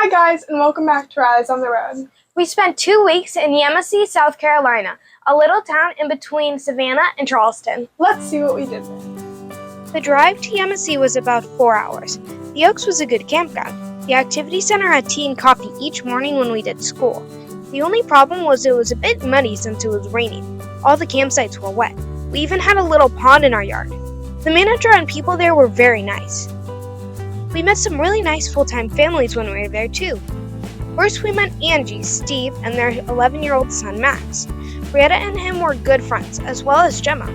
Hi guys, and welcome back to Rise on the Road. We spent 2 weeks in Yemassee, South Carolina, a little town in between Savannah and Charleston. Let's see what we did there. The drive to Yemassee was about 4 hours. The Oaks was a good campground. The activity center had tea and coffee each morning when we did school. The only problem was it was a bit muddy since it was raining. All the campsites were wet. We even had a little pond in our yard. The manager and people there were very nice. We met some really nice full-time families when we were there too. First we met Angie, Steve, and their 11-year-old son Max. Brietta and him were good friends, as well as Gemma.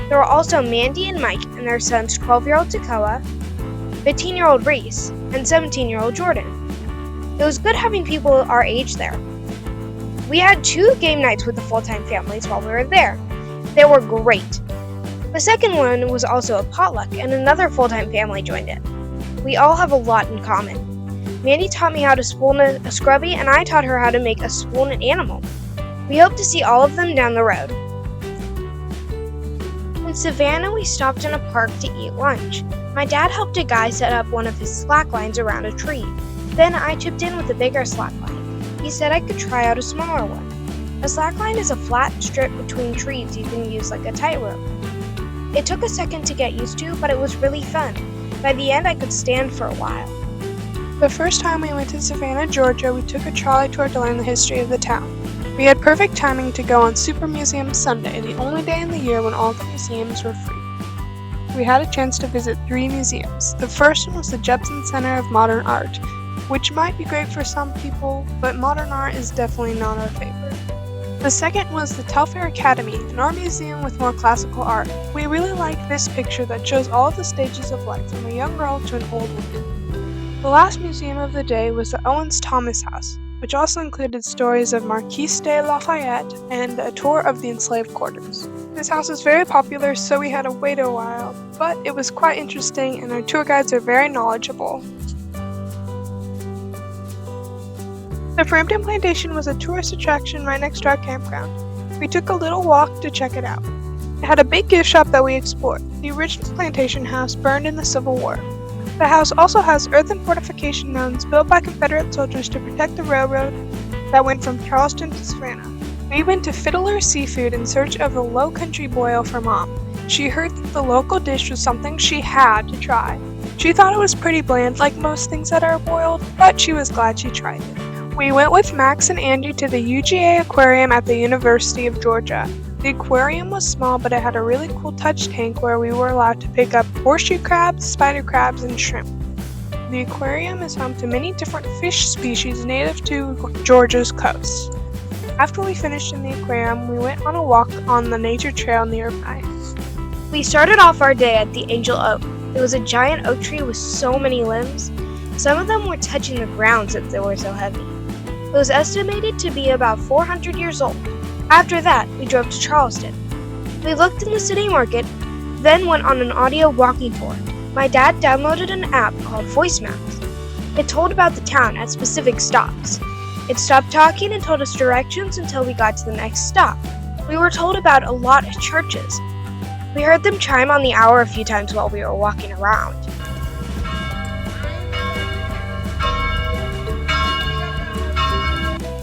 There were also Mandy and Mike and their sons 12-year-old Takoa, 15-year-old Reese, and 17-year-old Jordan. It was good having people our age there. We had 2 game nights with the full-time families while we were there. They were great. The second one was also a potluck, and another full-time family joined in. We all have a lot in common. Mandy taught me how to spoon a scrubby, and I taught her how to make a spoon animal. We hope to see all of them down the road. In Savannah, we stopped in a park to eat lunch. My dad helped a guy set up one of his slack lines around a tree. Then I chipped in with a bigger slack line. He said I could try out a smaller one. A slack line is a flat strip between trees you can use like a tightrope. It took a second to get used to, but it was really fun. By the end, I could stand for a while. The first time we went to Savannah, Georgia, we took a trolley tour to learn the history of the town. We had perfect timing to go on Super Museum Sunday, the only day in the year when all the museums were free. We had a chance to visit 3 museums. The first one was the Jepson Center of Modern Art, which might be great for some people, but modern art is definitely not our favorite. The second was the Telfair Academy, an art museum with more classical art. We really liked this picture that shows all of the stages of life from a young girl to an old woman. The last museum of the day was the Owens Thomas House, which also included stories of Marquis de Lafayette and a tour of the enslaved quarters. This house is very popular, so we had to wait a while, but it was quite interesting and our tour guides are very knowledgeable. The Frampton Plantation was a tourist attraction right next to our campground. We took a little walk to check it out. It had a big gift shop that we explored. The original plantation house burned in the Civil War. The house also has earthen fortification mounds built by Confederate soldiers to protect the railroad that went from Charleston to Savannah. We went to Fiddler Seafood in search of a low country boil for Mom. She heard that the local dish was something she had to try. She thought it was pretty bland like most things that are boiled, but she was glad she tried it. We went with Max and Angie to the UGA Aquarium at the University of Georgia. The aquarium was small, but it had a really cool touch tank where we were allowed to pick up horseshoe crabs, spider crabs, and shrimp. The aquarium is home to many different fish species native to Georgia's coast. After we finished in the aquarium, we went on a walk on the nature trail nearby. We started off our day at the Angel Oak. It was a giant oak tree with so many limbs. Some of them were touching the ground since they were so heavy. It was estimated to be about 400 years old. After that, we drove to Charleston. We looked in the city market, then went on an audio walking tour. My dad downloaded an app called Voice Maps. It told about the town at specific stops. It stopped talking and told us directions until we got to the next stop. We were told about a lot of churches. We heard them chime on the hour a few times while we were walking around.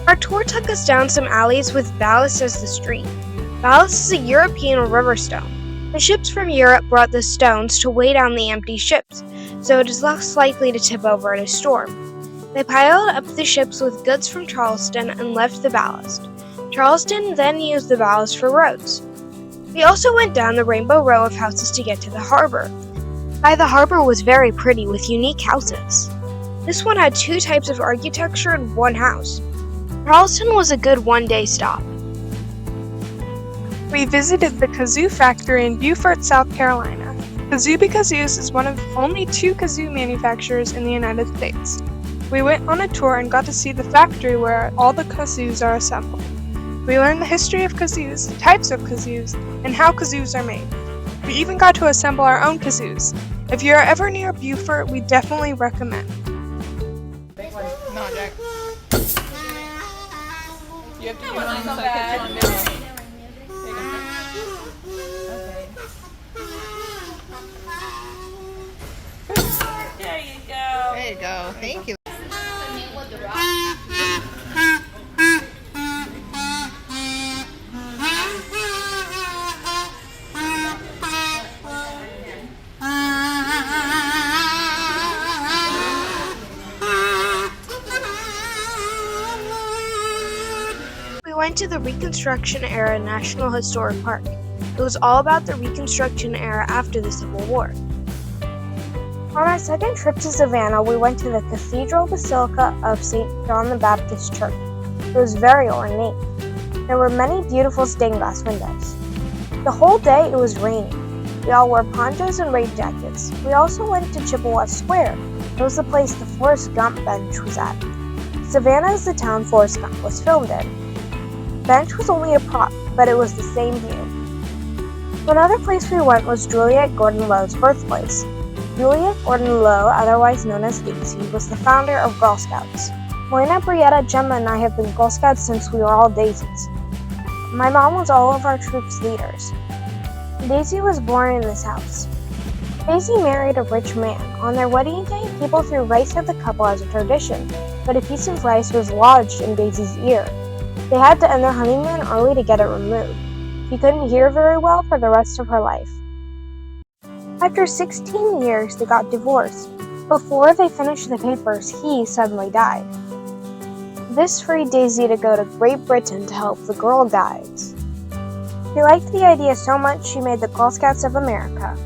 Our tour took us down some alleys with ballast as the street. Ballast is a European river stone. The ships from Europe brought the stones to weigh down the empty ships, so it is less likely to tip over in a storm. They piled up the ships with goods from Charleston and left the ballast. Charleston then used the ballast for roads. We also went down the rainbow row of houses to get to the harbor. The harbor was very pretty with unique houses. This one had 2 types of architecture in one house. Charleston was a good one-day stop. We visited the kazoo factory in Beaufort, South Carolina. Kazooie Kazoos is one of only 2 kazoo manufacturers in the United States. We went on a tour and got to see the factory where all the kazoos are assembled. We learned the history of kazoos, types of kazoos, and how kazoos are made. We even got to assemble our own kazoos. If you're ever near Beaufort, we definitely recommend. No, Jack. You have to use one so I catch you on video. There you go. There you go. Thank you. went to the Reconstruction Era National Historic Park. It was all about the Reconstruction era after the Civil War. On our second trip to Savannah, we went to the Cathedral Basilica of St. John the Baptist Church. It was very ornate. There were many beautiful stained glass windows. The whole day it was raining. We all wore ponchos and rain jackets. We also went to Chippewa Square. It was the place the Forrest Gump bench was at. Savannah is the town Forrest Gump was filmed in. The bench was only a prop, but it was the same view. Another place we went was Juliette Gordon Lowe's birthplace. Juliette Gordon Lowe, otherwise known as Daisy, was the founder of Girl Scouts. Moina, Brietta, Gemma, and I have been Girl Scouts since we were all Daisies. My mom was all of our troop's leaders. Daisy was born in this house. Daisy married a rich man. On their wedding day, people threw rice at the couple as a tradition, but a piece of rice was lodged in Daisy's ear. They had to end their honeymoon early to get it removed. She couldn't hear very well for the rest of her life. After 16 years, they got divorced. Before they finished the papers, he suddenly died. This freed Daisy to go to Great Britain to help the Girl Guides. She liked the idea so much she made the Girl Scouts of America.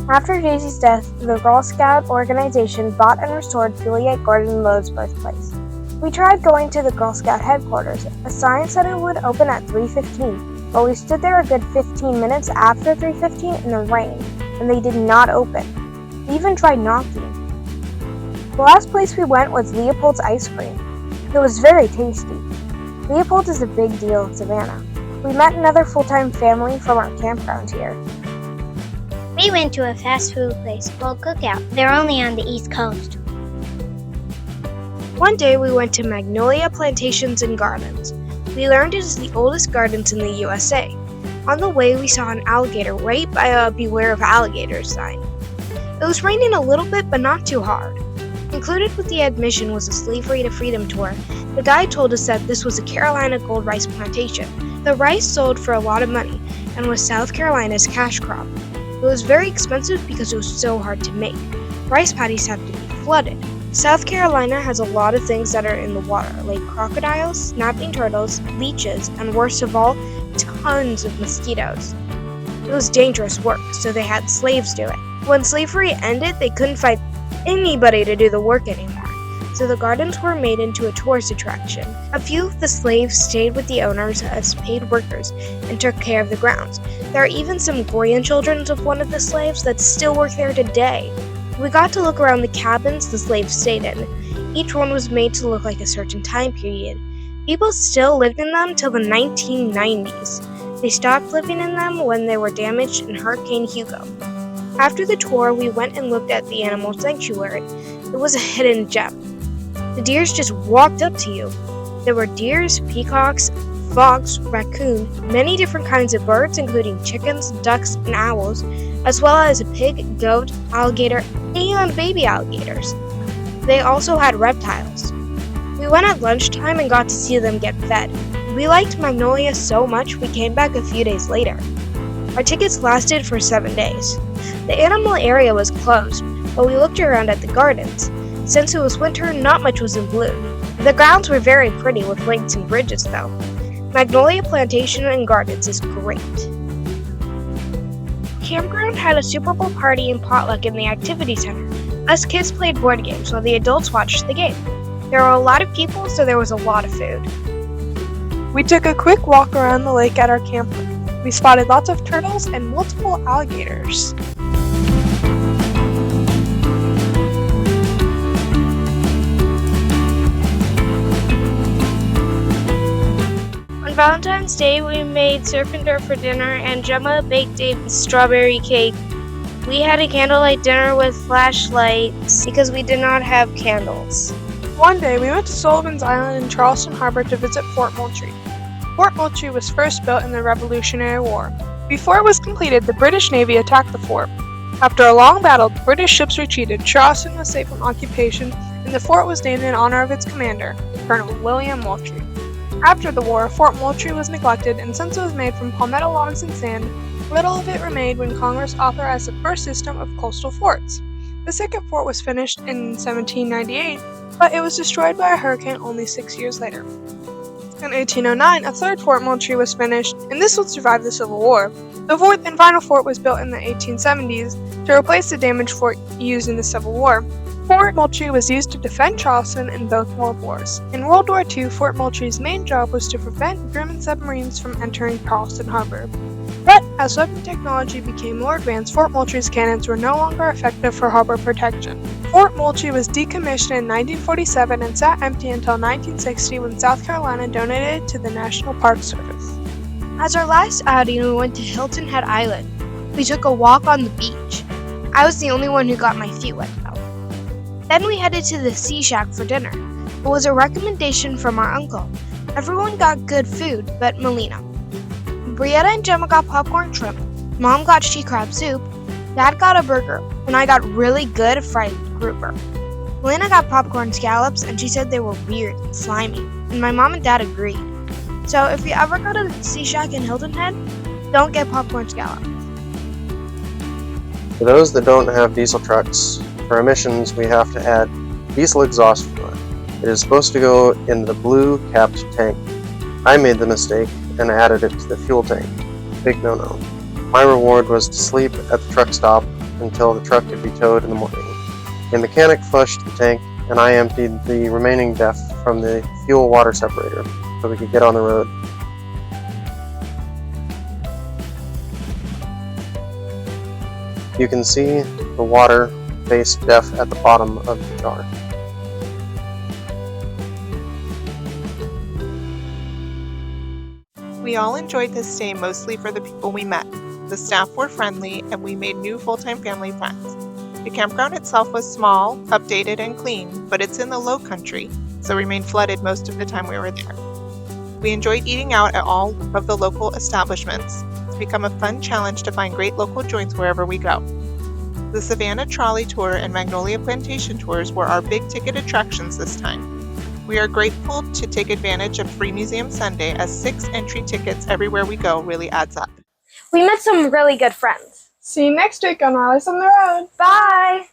After Daisy's death, the Girl Scout organization bought and restored Juliette Gordon Lowe's birthplace. We tried going to the Girl Scout headquarters. A sign said it would open at 3:15, but we stood there a good 15 minutes after 3:15 in the rain, and they did not open. We even tried knocking. The last place we went was Leopold's Ice Cream. It was very tasty. Leopold is a big deal in Savannah. We met another full-time family from our campground here. We went to a fast food place called Cookout. They're only on the East Coast. One day we went to Magnolia Plantations and Gardens. We learned it is the oldest gardens in the USA. On the way we saw an alligator right by a Beware of Alligators sign. It was raining a little bit but not too hard. Included with the admission was a Slavery to Freedom tour. The guide told us that this was a Carolina gold rice plantation. The rice sold for a lot of money and was South Carolina's cash crop. It was very expensive because it was so hard to make. Rice paddies have to be flooded. South Carolina has a lot of things that are in the water, like crocodiles, snapping turtles, leeches, and worst of all, tons of mosquitoes. It was dangerous work, so they had slaves do it. When slavery ended, they couldn't find anybody to do the work anymore, so the gardens were made into a tourist attraction. A few of the slaves stayed with the owners as paid workers and took care of the grounds. There are even some grandchildren of one of the slaves that still work there today. We got to look around the cabins the slaves stayed in. Each one was made to look like a certain time period. People still lived in them till the 1990s. They stopped living in them when they were damaged in Hurricane Hugo. After the tour, we went and looked at the animal sanctuary. It was a hidden gem. The deers just walked up to you. There were deers, peacocks, fox, raccoon, many different kinds of birds, including chickens, ducks, and owls, as well as a pig, goat, alligator, and baby alligators. They also had reptiles. We went at lunchtime and got to see them get fed. We liked Magnolia so much we came back a few days later. Our tickets lasted for 7 days. The animal area was closed, but we looked around at the gardens. Since it was winter, not much was in bloom. The grounds were very pretty with lakes and bridges, though. Magnolia Plantation and Gardens is great. Campground had a Super Bowl party and potluck in the activity center. Us kids played board games while the adults watched the game. There were a lot of people, so there was a lot of food. We took a quick walk around the lake at our campground. We spotted lots of turtles and multiple alligators. On Valentine's Day, we made surf and dirt for dinner, and Gemma baked a strawberry cake. We had a candlelight dinner with flashlights because we did not have candles. One day, we went to Sullivan's Island in Charleston Harbor to visit Fort Moultrie. Fort Moultrie was first built in the Revolutionary War. Before it was completed, the British Navy attacked the fort. After a long battle, the British ships retreated, Charleston was safe from occupation, and the fort was named in honor of its commander, Colonel William Moultrie. After the war, Fort Moultrie was neglected, and since it was made from palmetto logs and sand, little of it remained when Congress authorized the first system of coastal forts. The second fort was finished in 1798, but it was destroyed by a hurricane only 6 years later. In 1809, a third Fort Moultrie was finished, and this would survive the Civil War. The fourth and final fort was built in the 1870s to replace the damaged fort used in the Civil War. Fort Moultrie was used to defend Charleston in both world wars. In World War II, Fort Moultrie's main job was to prevent German submarines from entering Charleston Harbor. But as weapon technology became more advanced, Fort Moultrie's cannons were no longer effective for harbor protection. Fort Moultrie was decommissioned in 1947 and sat empty until 1960 when South Carolina donated it to the National Park Service. As our last outing, we went to Hilton Head Island. We took a walk on the beach. I was the only one who got my feet wet though. Then we headed to the Sea Shack for dinner. It was a recommendation from our uncle. Everyone got good food, but Melina. Brietta and Gemma got popcorn shrimp. Mom got she crab soup. Dad got a burger, and I got really good fried grouper. Melina got popcorn scallops, and she said they were weird and slimy, and my mom and dad agreed. So if you ever go to the Sea Shack in Hilton Head, don't get popcorn scallops. For those that don't have diesel trucks, for emissions we have to add diesel exhaust fluid. It is supposed to go in the blue capped tank. I made the mistake and added it to the fuel tank. Big no-no. My reward was to sleep at the truck stop until the truck could be towed in the morning. A mechanic flushed the tank and I emptied the remaining DEF from the fuel water separator so we could get on the road. You can see the water-based DEF at the bottom of the jar. We all enjoyed this stay mostly for the people we met. The staff were friendly, and we made new full-time family friends. The campground itself was small, updated, and clean, but it's in the low country, so remained flooded most of the time we were there. We enjoyed eating out at all of the local establishments. It's become a fun challenge to find great local joints wherever we go. The Savannah Trolley Tour and Magnolia Plantation Tours were our big-ticket attractions this time. We are grateful to take advantage of Free Museum Sunday, as 6 entry tickets everywhere we go really adds up. We met some really good friends. See you next week on Raleigh on the Road. Bye!